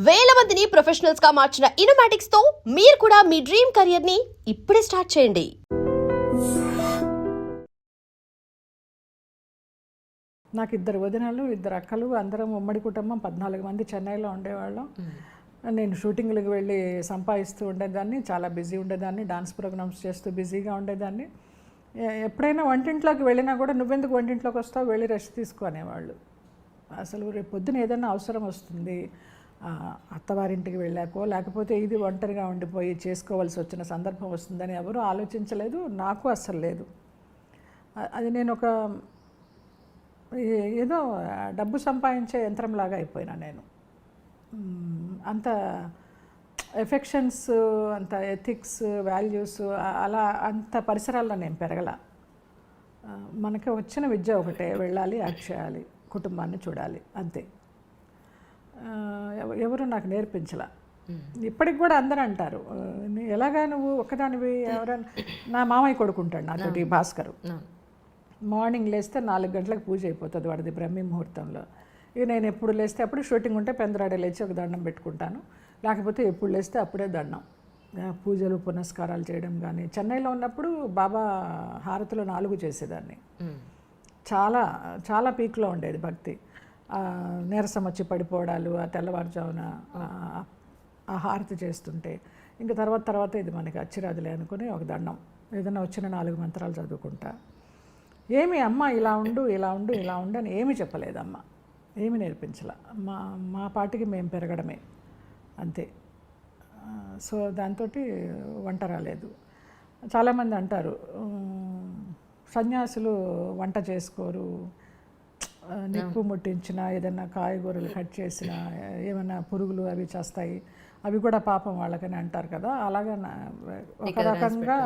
వేల మందిని ప్రొఫెషనల్స్ గా మార్చిన ఇనోమాటిక్స్ తో మీరు కూడా మీ డ్రీమ్ కెరియర్ ని ఇప్పుడే స్టార్ట్ చేయండి. నాకు ఇద్దరు వదినలు, ఇద్దరు అక్కలు, అందరం ఉమ్మడి కుటుంబం 14 మంది చెన్నైలో ఉండేవాళ్ళం. నేను షూటింగ్లకు వెళ్ళి సంపాదిస్తూ ఉండేదాన్ని, చాలా బిజీ ఉండేదాన్ని, డాన్స్ ప్రోగ్రామ్స్ చేస్తూ బిజీగా ఉండేదాన్ని. ఎప్పుడైనా వంటింట్లోకి వెళ్ళినా కూడా నువ్వెందుకు వంటింట్లోకి వస్తావు, వెళ్ళి రెస్ట్ తీసుకునేవాళ్ళు. అసలు రేపు పొద్దున ఏదైనా అవసరం వస్తుంది, అత్తవారింటికి వెళ్ళాకో లేకపోతే ఇది ఒంటరిగా ఉండిపోయి చేసుకోవాల్సి వచ్చిన సందర్భం వస్తుందని ఎవరూ ఆలోచించలేదు, నాకు అస్సలు లేదు. అది నేను ఒక ఏదో డబ్బు సంపాదించే యంత్రంలాగా అయిపోయినా నేను. అంత ఎఫెక్షన్స్, అంత ఎథిక్స్, వాల్యూస్ అలా అంత పరిసరాల్లో నేను పెరగల. మనకి వచ్చిన విద్య ఒకటే, వెళ్ళాలి, యాక్ట్ చేయాలి, కుటుంబాన్ని చూడాలి, అంతే. ఎవరు నాకు నేర్పించలా. ఇప్పటికి కూడా అందరూ అంటారు, ఎలాగా నువ్వు ఒక్కదానివి, ఎవరైనా నా మామయ్య కొడుకుంటాడు నాతోటి, భాస్కరు. మార్నింగ్ లేస్తే 4 గంటలకు పూజ అయిపోతుంది వాడిది, బ్రహ్మీ ముహూర్తంలో. ఇక నేను ఎప్పుడు లేస్తే అప్పుడు, షూటింగ్ ఉంటే పెందరాడే లేచి ఒక దండం పెట్టుకుంటాను, లేకపోతే ఎప్పుడు లేస్తే అప్పుడే దండం. పూజలు పునస్కారాలు చేయడం కానీ. చెన్నైలో ఉన్నప్పుడు బాబా హారతిలో 4 చేసేదాన్ని. చాలా చాలా పీక్లో ఉండేది భక్తి. నీరసం వచ్చి పడిపోవడాలు, ఆ తెల్లవారుజామున ఆ హారతి చేస్తుంటే ఇంకా తర్వాత ఇది మనకి అచ్చిరాదులే అనుకుని ఒక దండం, ఏదైనా వచ్చిన 4 మంత్రాలు చదువుకుంటా. ఏమి అమ్మ ఇలా ఉండు ఇలా ఉండు ఇలా ఉండు అని ఏమీ చెప్పలేదమ్మ, ఏమి నేర్పించలే. మా పాటికి మేము పెరగడమే అంతే. సో దాంతో వంట రాలేదు. చాలామంది అంటారు సన్యాసులు వంట చేసుకోరు, నిప్పు ముట్టించిన, ఏదైనా కాయగూరలు కట్ చేసిన, ఏమైనా పురుగులు అవి చేస్తాయి, అవి కూడా పాపం వాళ్ళకని అంటారు కదా. అలాగా ఒక రకంగా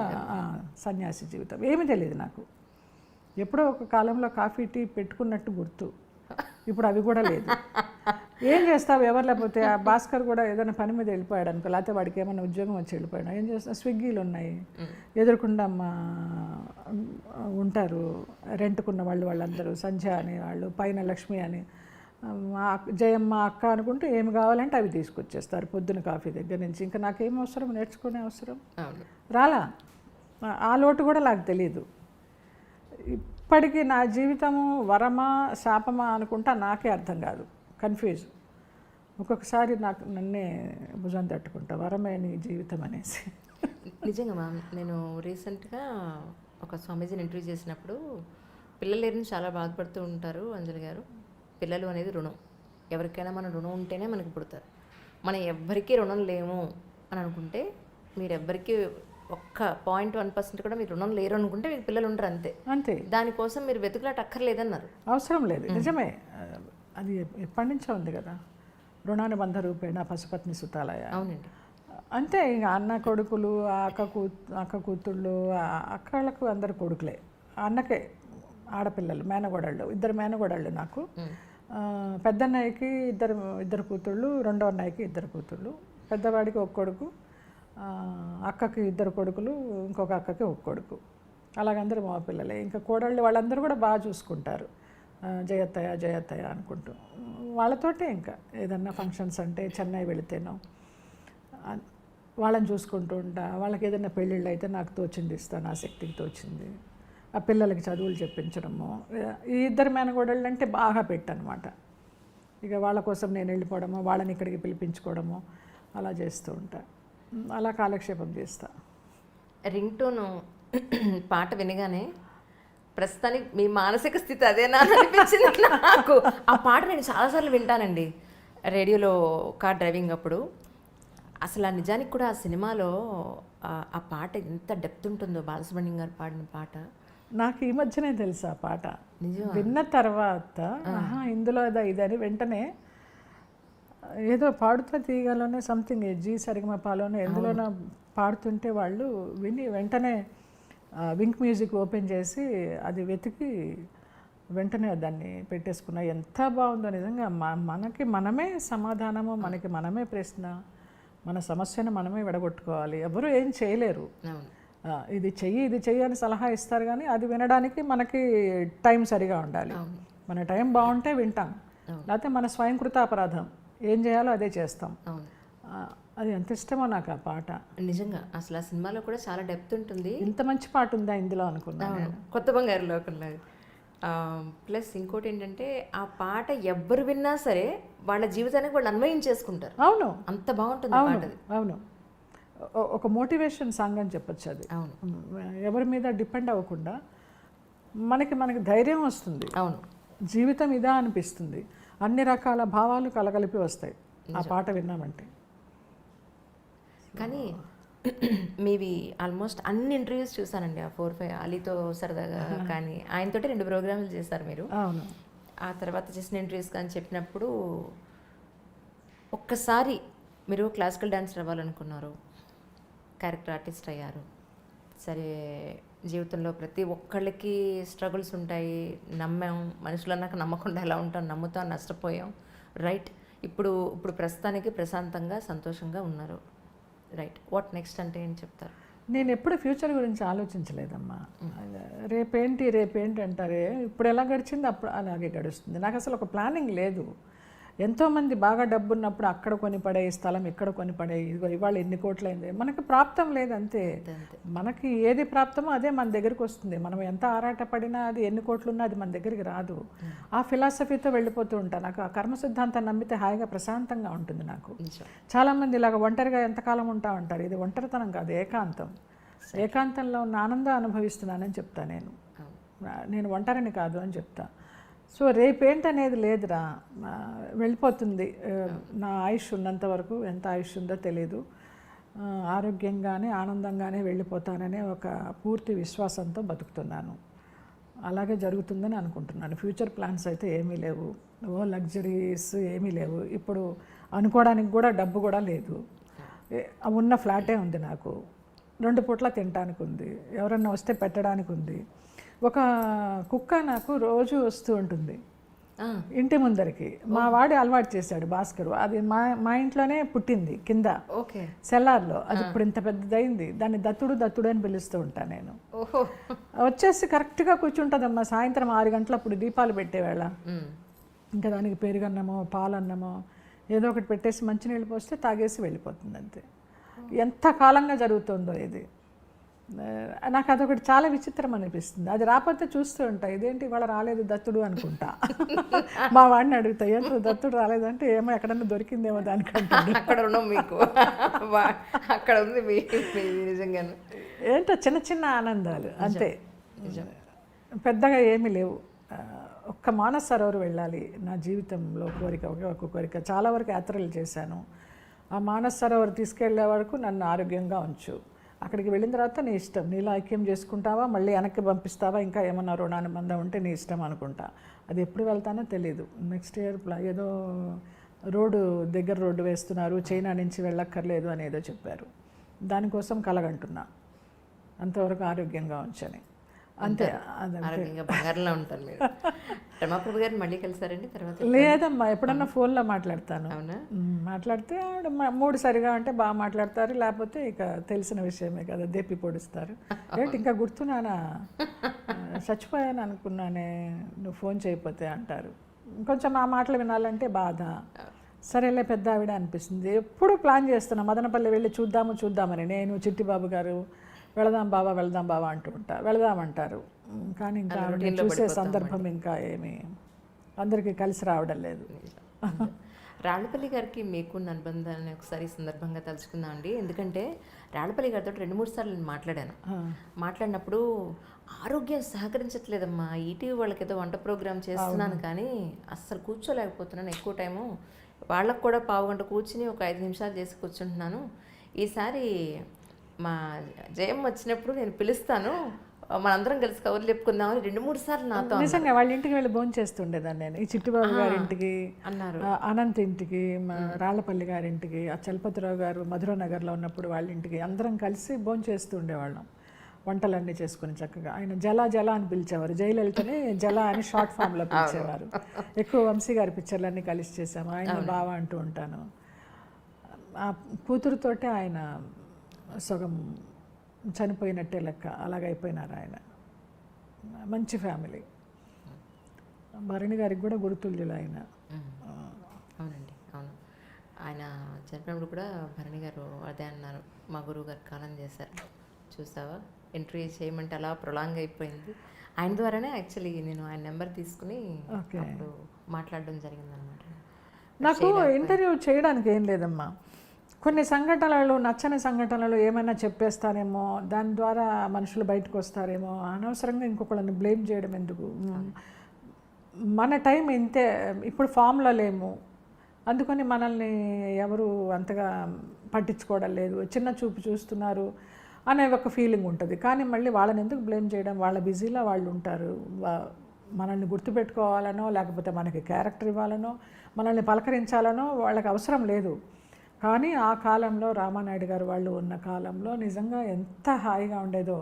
సన్యాసి జీవితం. ఏమీ తెలియదు నాకు. ఎప్పుడో ఒక కాలంలో కాఫీ టీ పెట్టుకున్నట్టు గుర్తు, ఇప్పుడు అవి కూడా లేదు. ఏం చేస్తావు, ఎవరు లేకపోతే ఆ భాస్కర్ కూడా ఏదైనా పని మీద వెళ్ళిపోయాడు అనుకో, లేకపోతే వాడికి ఏమైనా ఉద్యోగం వచ్చి వెళ్ళిపోయాడు, ఏం చేస్తా, స్విగ్గీలు ఉన్నాయి, ఎదురుకుండా ఉంటారు రెంట్కున్న వాళ్ళందరూ, సంధ్య అని వాళ్ళు, పైన లక్ష్మి అని, జయమ్మ అక్క అనుకుంటూ ఏమి కావాలంటే అవి తీసుకొచ్చేస్తారు పొద్దున కాఫీ దగ్గర నుంచి. ఇంకా నాకేం అవసరం, నేర్చుకునే అవసరం రాలా. ఆ లోటు కూడా నాకు తెలియదు. ఇప్పటికీ నా జీవితము వరమా శాపమా అనుకుంటా నాకే అర్థం కాదు, కన్ఫ్యూజ్. ఒక్కొక్కసారి నాకు నన్నే భుజం తట్టుకుంటా, వరమే నీ జీవితం అనేసి. నిజంగా మ్యామ్, నేను రీసెంట్గా ఒక స్వామీజీని ఇంటర్వ్యూ చేసినప్పుడు, పిల్లలు లేరని చాలా బాధపడుతూ ఉంటారు అంజలి గారు. పిల్లలు అనేది రుణం, ఎవరికైనా మన రుణం ఉంటేనే మనకి పుడతారు. మనం ఎవ్వరికీ రుణం లేము అని అనుకుంటే, మీరు ఎవ్వరికీ ఒక్క 0.1% కూడా మీరు రుణం లేరు అనుకుంటే మీకు పిల్లలు ఉంటారు, అంతే అంతే. దానికోసం మీరు వెతుకులాట అక్కర్లేదన్నారు. అవసరం లేదు, నిజమే. అది ఎప్పటి నుంచో ఉంది కదా, రుణానుబంధ రూపేణ పశుపత్ని సుతాలయ. అవునండి, అంతే. ఇక అన్న కొడుకులు, అక్క కూతుళ్ళు, అక్కలకు అందరు కొడుకులే, అన్నకే ఆడపిల్లలు, మేనగోడళ్ళు, 2 మేనగోడళ్ళు నాకు. పెద్దన్నయ్యకి ఇద్దరు కూతుళ్ళు, రెండో అన్నయ్యకి 2 కూతుళ్ళు, పెద్దవాడికి 1 కొడుకు, అక్కకి 2 కొడుకులు, ఇంకొక అక్కకి 1 కొడుకు. అలాగందరూ మా పిల్లలే. ఇంకా కోడళ్ళు వాళ్ళందరూ కూడా బాగా చూసుకుంటారు, జయత్తయ్య అనుకుంటూ. వాళ్ళతోటే ఇంకా ఏదన్నా ఫంక్షన్స్ అంటే చెన్నై వెళితేనో వాళ్ళని చూసుకుంటూ ఉంటా. వాళ్ళకి ఏదైనా పెళ్ళిళ్ళు అయితే నాకు తోచింది ఇస్తాను, నా శక్తికి తోచింది. ఆ పిల్లలకి చదువులు చెప్పించడము. ఈ 2 మేనగోడళ్ళు అంటే బాగా పెట్టనమాట. ఇక వాళ్ళ కోసం నేను వెళ్ళిపోవడము, వాళ్ళని ఇక్కడికి పిలిపించుకోవడము అలా చేస్తూ ఉంటా. అలా కాలక్షేపం చేస్తా. రింగ్ టోను పాట వినగానే ప్రస్తుతానికి మీ మానసిక స్థితి అదేనా అనిపించింది నాకు. ఆ పాట నేను చాలాసార్లు వింటానండి రేడియోలో, కార్ డ్రైవింగ్ అప్పుడు. అసలు ఆ నిజానికి కూడా ఆ సినిమాలో ఆ పాట ఎంత డెప్త్ ఉంటుందో, బాలసుబ్రహ్మణ్యం గారు పాడిన పాట. నాకు ఈ మధ్యనే తెలుసు ఆ పాట. విన్న తర్వాత ఇందులో ఇదని వెంటనే ఏదో పాడుతూ తీయగలోనే సంథింగ్ జీ సరిగమపాలోనే ఎందులోనో పాడుతుంటే వాళ్ళు విని వెంటనే వింక్ మ్యూజిక్ ఓపెన్ చేసి అది వెతికి వెంటనే దాన్ని పెట్టేసుకున్నా. ఎంత బాగుందో నిజంగా. మనకి మనమే సమాధానము, మనకి మనమే ప్రశ్న, మన సమస్యను మనమే విడగొట్టుకోవాలి. ఎవరు ఏం చేయలేరు. ఇది చెయ్యి అని సలహా ఇస్తారు, కానీ అది వినడానికి మనకి టైం సరిగా ఉండాలి. మన టైం బాగుంటే వింటాం, లేకపోతే మన స్వయంకృత అపరాధం. ఏం చేయాలో అదే చేస్తాం. అవును, అది ఎంత ఇష్టమో నాకు ఆ పాట. నిజంగా అసలు ఆ సినిమాలో కూడా చాలా డెప్త్ ఉంటుంది. ఇంత మంచి పాట ఉందా ఇందులో అనుకున్నాను. అవును, కొత్త బంగారు లోకంలో. ప్లస్ ఇంకోటి ఏంటంటే ఆ పాట ఎవ్వరు విన్నా సరే వాళ్ళ జీవితానికి వాళ్ళు అన్వయం చేసుకుంటారు. అవును, అంత బాగుంటుంది ఆ పాట అది. అవును, ఒక మోటివేషన్ సాంగ్ అని చెప్పొచ్చు అది. అవును, ఎవరి మీద డిపెండ్ అవ్వకుండా మనకి ధైర్యం వస్తుంది. అవును, జీవితం ఇదా అనిపిస్తుంది. అన్ని రకాల భావాలు కలగలిపి వస్తాయి ఆ పాట విన్నామంటే. కానీ మీవి ఆల్మోస్ట్ అన్ని ఇంటర్వ్యూస్ చూసానండి. ఆ 4-5 అలీతో సరదాగా కానీ ఆయనతోటి 2 ప్రోగ్రాంలు చేశారు మీరు. అవును, ఆ తర్వాత చేసిన ఇంటర్వ్యూస్ కానీ చెప్పినప్పుడు ఒక్కసారి మీరు క్లాసికల్ డాన్సర్ అవ్వాలనుకున్నారు, క్యారెక్టర్ ఆర్టిస్ట్ అయ్యారు. సరే, జీవితంలో ప్రతి ఒక్కళ్ళకి స్ట్రగుల్స్ ఉంటాయి. నమ్మాం, మనుషులు అన్నాక నమ్మకుండా ఎలా ఉంటాం, నమ్ముతాం, నష్టపోయాం. రైట్, ఇప్పుడు ప్రస్తుతానికి ప్రశాంతంగా సంతోషంగా ఉన్నారు. రైట్, వాట్ నెక్స్ట్ అంటే ఏం చెప్తారు? నేను ఎప్పుడు ఫ్యూచర్ గురించి ఆలోచించలేదమ్మా. రేపేంటి అంటారే, ఇప్పుడు ఎలా గడిచింది అప్పుడు అలాగే గడుస్తుంది. నాకు అసలు ఒక ప్లానింగ్ లేదు. ఎంతోమంది బాగా డబ్బు ఉన్నప్పుడు అక్కడ కొని పడే స్థలం, ఇక్కడ కొని పడే, ఇదిగో ఇవాళ ఎన్ని కోట్లయింది. మనకి ప్రాప్తం లేదు అంతే. మనకి ఏది ప్రాప్తమో అదే మన దగ్గరికి వస్తుంది. మనం ఎంత ఆరాట పడినా అది ఎన్ని కోట్లున్నా అది మన దగ్గరికి రాదు. ఆ ఫిలాసఫీతో వెళ్ళిపోతూ ఉంటాను. నాకు ఆ కర్మ సిద్ధాంతాన్ని నమ్మితే హాయిగా ప్రశాంతంగా ఉంటుంది నాకు. చాలామంది ఇలాగ ఒంటరిగా ఎంతకాలం ఉంటా ఉంటారు. ఇది ఒంటరితనం కాదు, ఏకాంతం. ఏకాంతంలో ఉన్న ఆనందం అనుభవిస్తున్నానని చెప్తా నేను ఒంటరిని కాదు అని చెప్తా. సో రేపేంటనేది లేదురా, వెళ్ళిపోతుంది. నా ఆయుష్ ఉన్నంత వరకు, ఎంత ఆయుష్ ఉందో తెలీదు, ఆరోగ్యంగానే ఆనందంగానే వెళ్ళిపోతాననే ఒక పూర్తి విశ్వాసంతో బతుకుతున్నాను. అలాగే జరుగుతుందని అనుకుంటున్నాను. ఫ్యూచర్ ప్లాన్స్ అయితే ఏమీ లేవు, లగ్జరీస్ ఏమీ లేవు. ఇప్పుడు అనుకోవడానికి కూడా డబ్బు కూడా లేదు. ఉన్న ఫ్లాటే ఉంది నాకు, 2 పూట్ల తినడానికి ఉంది, ఎవరన్నా వస్తే పెట్టడానికి ఉంది. ఒక కుక్క నాకు రోజు వస్తూ ఉంటుంది ఇంటి ముందరికి. మా వాడి అలవాటు చేశాడు భాస్కర్. అది మా ఇంట్లోనే పుట్టింది కింద సెల్లార్లో. అది ఇప్పుడు ఇంత పెద్దదైంది. దాన్ని దత్తుడు అని పిలుస్తూ ఉంటాను నేను. వచ్చేసి కరెక్ట్గా కూర్చుంటుందమ్మా. సాయంత్రం 6 గంటలప్పుడు దీపాలు పెట్టేవేళ ఇంకా దానికి పెరుగన్నమో పాలన్నమో ఏదో ఒకటి పెట్టేసి మంచినీళ్ళు పోస్తే తాగేసి వెళ్ళిపోతుంది అంతే. ఎంత కాలంగా జరుగుతుందో ఇది. నాకు అదొకటి చాలా విచిత్రం అనిపిస్తుంది. అది రాకపోతే చూస్తూ ఉంటా, ఇదేంటి ఇవాళ రాలేదు దత్తుడు అనుకుంటా. మా వాడిని అడుగుతా, ఏంటో దత్తుడు రాలేదంటే ఏమో ఎక్కడన్నా దొరికిందేమో దానికంటే. అక్కడ ఉన్నాం మీకు, అక్కడ ఉంది నిజంగా. ఏంటో చిన్న చిన్న ఆనందాలు అంతే, పెద్దగా ఏమీ లేవు. ఒక్క మానస సరోవర్ వెళ్ళాలి నా జీవితంలో కోరిక, ఒక కోరిక. చాలా వరకు యాత్రలు చేశాను. ఆ మానస సరోవర్ తీసుకెళ్లే వరకు నన్ను ఆరోగ్యంగా ఉంచు. అక్కడికి వెళ్ళిన తర్వాత నీ ఇష్టం, నీలో ఐక్యం చేసుకుంటావా, మళ్ళీ వెనక్కి పంపిస్తావా, ఇంకా ఏమన్నా రుణానుబంధం ఉంటే నీ ఇష్టం అనుకుంటా. అది ఎప్పుడు వెళ్తానో తెలీదు. నెక్స్ట్ ఇయర్ ఏదో రోడ్డు వేస్తున్నారు, చైనా నుంచి వెళ్ళక్కర్లేదు అని ఏదో చెప్పారు. దానికోసం కలగంటున్నా. అంతవరకు ఆరోగ్యంగా ఉంచని అంతే. ఆరోగ్యంగా బంగారంలో ఉంటారు మీరు. రమాప్రభు గారిని మళ్ళీ కలిసారండి తర్వాత? లేదమ్మా, ఎప్పుడన్నా ఫోన్లో మాట్లాడతాను. మాట్లాడితే ఆవిడ మూడు సరిగా అంటే బాగా మాట్లాడతారు, లేకపోతే ఇక తెలిసిన విషయమే కదా, దెప్పి పొడుస్తారు. ఏంటి ఇంకా గుర్తున్నానా, చచ్చిపోయాను అనుకున్నానే నువ్వు ఫోన్ చేయకపోతే అంటారు. కొంచెం ఆ మాటలు వినాలంటే బాధ. సరేలే పెద్ద ఆవిడ అనిపిస్తుంది. ఎప్పుడు ప్లాన్ చేస్తున్నా మదనపల్లి వెళ్ళి చూద్దామని. నేను చిట్టిబాబు గారు వెళదాం బాబా అంటూ ఉంటా. వెళదామంటారు, కానీ ఇంకా చూసే సందర్భం ఇంకా ఏమి అందరికీ కలిసి రావడం లేదు. రాళ్ళపల్లి గారికి మీకున్న అనుబంధాన్ని ఒకసారి సందర్భంగా తలుచుకుందాం అండి. ఎందుకంటే రాళ్ళపల్లి గారితో 2-3 సార్లు నేను మాట్లాడినప్పుడు ఆరోగ్యం సహకరించట్లేదమ్మా, ఈటీవీ వాళ్ళకి ఏదో వంట ప్రోగ్రామ్ చేస్తున్నాను కానీ అస్సలు కూర్చోలేకపోతున్నాను. ఎక్కువ టైము వాళ్ళకు కూడా 15 గంట కూర్చుని ఒక 5 నిమిషాలు చేసి కూర్చుంటున్నాను. ఈసారి మా జయం వచ్చినప్పుడు నేను పిలుస్తాను, మనందరం కలిసి కవర్లు చెప్పుకుందామని 2-3 సార్లు నాతో. నిజంగా వాళ్ళ ఇంటికి వెళ్ళి భోజనం చేస్తుండేదాన్ని నేను. ఈ చిట్టుబాబు గారి ఇంటికి అన్నారు, అనంత్ ఇంటికి, రాళ్ళపల్లి గారి ఇంటికి, ఆ చలపతిరావు గారు మధురానగర్లో ఉన్నప్పుడు వాళ్ళ ఇంటికి అందరం కలిసి భోజనం చేస్తూ ఉండేవాళ్ళం. వంటలన్నీ చేసుకుని చక్కగా. ఆయన జల అని పిలిచేవారు. జయలలితని జల అని షార్ట్ ఫామ్లో పిలిచేవారు. ఎక్కువ వంశీ గారి పిక్చర్లన్నీ కలిసి చేసాము. ఆయన బావా అంటూ ఉంటాను. ఆ కూతురుతోటే ఆయన సగం చనిపోయినట్టే లెక్క, అలాగైపోయినారు ఆయన. మంచి ఫ్యామిలీ. భరణి గారికి కూడా గురుతుల్యులు ఆయన. అవునండి, అవును. ఆయన చనిపోయినప్పుడు కూడా భరణి గారు అదే అన్నారు, మా గురువు గారు కాలం చేశారు చూసావా, ఇంటర్వ్యూ చేయమంటే అలా ప్రొలాంగ్ అయిపోయింది. ఆయన ద్వారానే యాక్చువల్లీ నేను ఆయన నెంబర్ తీసుకుని అప్పుడు మాట్లాడడం జరిగిందనమాట. నాకు ఇంటర్వ్యూ చేయడానికి ఏం లేదమ్మా, కొన్ని సంఘటనలు నచ్చని సంఘటనలు ఏమైనా చెప్పేస్తానేమో, దాని ద్వారా మనుషులు బయటకు వస్తారేమో, అనవసరంగా ఇంకొకళ్ళని బ్లేమ్ చేయడం ఎందుకు. మన టైం ఇంతే, ఇప్పుడు ఫామ్లో లేము, అందుకని మనల్ని ఎవరు అంతగా పట్టించుకోవడం లేదు, చిన్న చూపు చూస్తున్నారు అనే ఒక ఫీలింగ్ ఉంటుంది. కానీ మళ్ళీ వాళ్ళని ఎందుకు బ్లేమ్ చేయడం, వాళ్ళ బిజీలో వాళ్ళు ఉంటారు. మనల్ని గుర్తుపెట్టుకోవాలనో లేకపోతే మనకి క్యారెక్టర్ ఇవ్వాలనో మనల్ని పలకరించాలనో వాళ్ళకి అవసరం లేదు. కానీ ఆ కాలంలో రామానాయుడు గారు వాళ్ళు ఉన్న కాలంలో నిజంగా ఎంత హాయిగా ఉండేదో.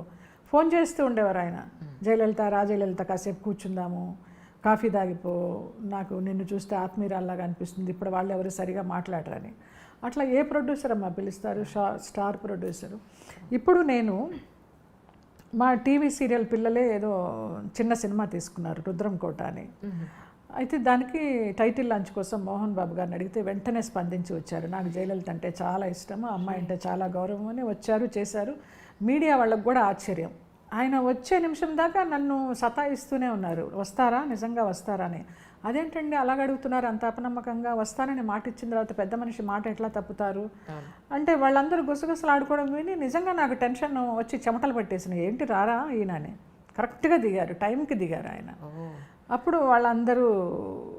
ఫోన్ చేస్తూ ఉండేవారు ఆయన, జయలలిత రాజలలిత కాసేపు కూర్చుందాము, కాఫీ తాగిపో, నాకు నిన్ను చూస్తే ఆత్మీయురాల్లాగా అనిపిస్తుంది, ఇప్పుడు వాళ్ళు ఎవరు సరిగా మాట్లాడరని. అట్లా ఏ ప్రొడ్యూసర్ అమ్మా పిలుస్తారు, స్టార్ ప్రొడ్యూసరు. ఇప్పుడు నేను మా టీవీ సీరియల్ పిల్లలే ఏదో చిన్న సినిమా తీసుకున్నారు, రుద్రం కోట అని. అయితే దానికి టైటిల్ లాంచ్ కోసం మోహన్ బాబు గారిని అడిగితే వెంటనే స్పందించి వచ్చారు. నాకు జయలలిత అంటే చాలా ఇష్టము, అమ్మాయి అంటే చాలా గౌరవం అని వచ్చారు, చేశారు. మీడియా వాళ్ళకు కూడా ఆశ్చర్యం. ఆయన వచ్చే నిమిషం దాకా నన్ను సతాయిస్తూనే ఉన్నారు, వస్తారా, నిజంగా వస్తారా అని. అదేంటండి అలాగ అడుగుతున్నారు అంత అపనమ్మకంగా, వస్తానని మాట ఇచ్చిన తర్వాత పెద్ద మనిషి మాట ఎట్లా తప్పుతారు అంటే వాళ్ళందరూ గుసగుసలు ఆడుకోవడం విని నిజంగా నాకు టెన్షన్ వచ్చి చెమటలు పట్టేసినాయి. ఏంటి రారా ఈయనని. కరెక్ట్గా దిగారు, టైంకి దిగారు ఆయన. అప్పుడు వాళ్ళందరూ